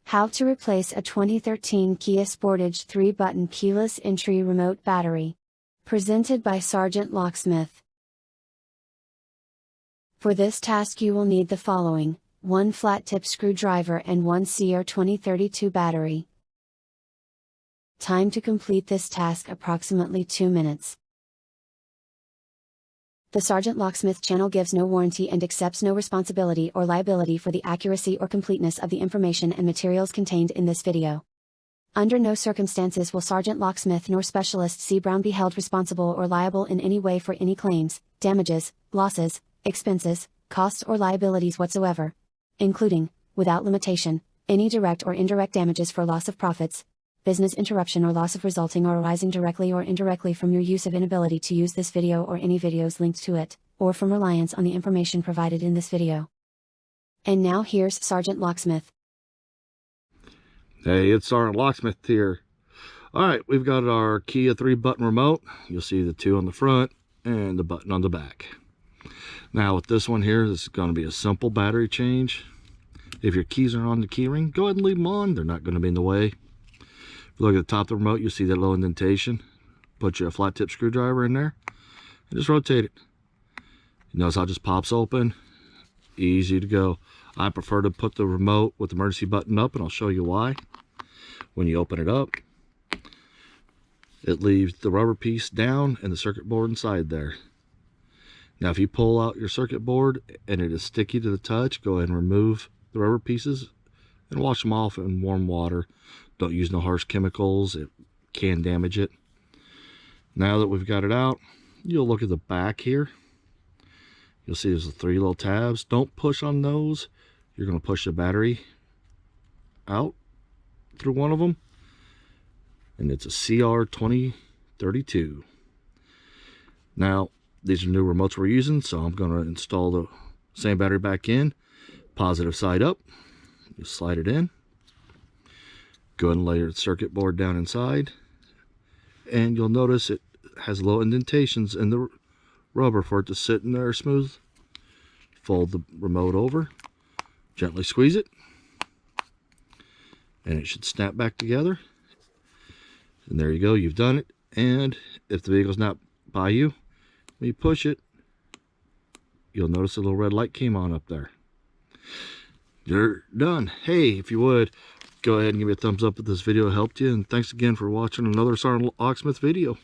How to replace a 2013 Kia Sportage 3-button keyless entry remote battery. Presented by SgtLocksmith. For this task you will need the following: 1 flat-tip screwdriver and 1 CR2032 battery. Time to complete this task approximately 2 minutes. The SgtLocksmith channel gives no warranty and accepts no responsibility or liability for the accuracy or completeness of the information and materials contained in this video. Under no circumstances will SgtLocksmith nor Specialist C. Brown be held responsible or liable in any way for any claims, damages, losses, expenses, costs or liabilities whatsoever, including, without limitation, any direct or indirect damages for loss of profits, business interruption or loss of resulting or arising directly or indirectly from your use of inability to use this video or any videos linked to it, or from reliance on the information provided in this video. And now here's SgtLocksmith. Hey, it's SgtLocksmith here. Alright, we've got our Kia 3-button remote. You'll see the 2 on the front and the button on the back. Now with this one here, this is going to be a simple battery change. If your keys are on the key ring, go ahead and leave them on. They're not going to be in the way. If you look at the top of the remote, you'll see that little indentation. Put your flat tip screwdriver in there and just rotate it. You notice how it just pops open. Easy to go. I prefer to put the remote with the emergency button up, and I'll show you why. When you open it up, it leaves the rubber piece down and the circuit board inside there. Now if you pull out your circuit board and it is sticky to the touch, go ahead and remove the rubber pieces and wash them off in warm water. Don't use no harsh chemicals, it can damage it. Now that we've got it out, you'll look at the back here. You'll see there's the 3 little tabs. Don't push on those. You're going to push the battery out through one of them, and it's a CR2032. Now these are new remotes we're using, so I'm going to install the same battery back in. Positive side up, you slide it in. Go ahead and lay your circuit board down inside, and you'll notice it has little indentations in the rubber for it to sit in there smooth. Fold the remote over, gently squeeze it, and it should snap back together. And there you go, you've done it. And if the vehicle's not by you, when you push it, you'll notice a little red light came on up there. You're done. Hey, if you would, go ahead and give me a thumbs up if this video helped you, and thanks again for watching another SgtLocksmith video.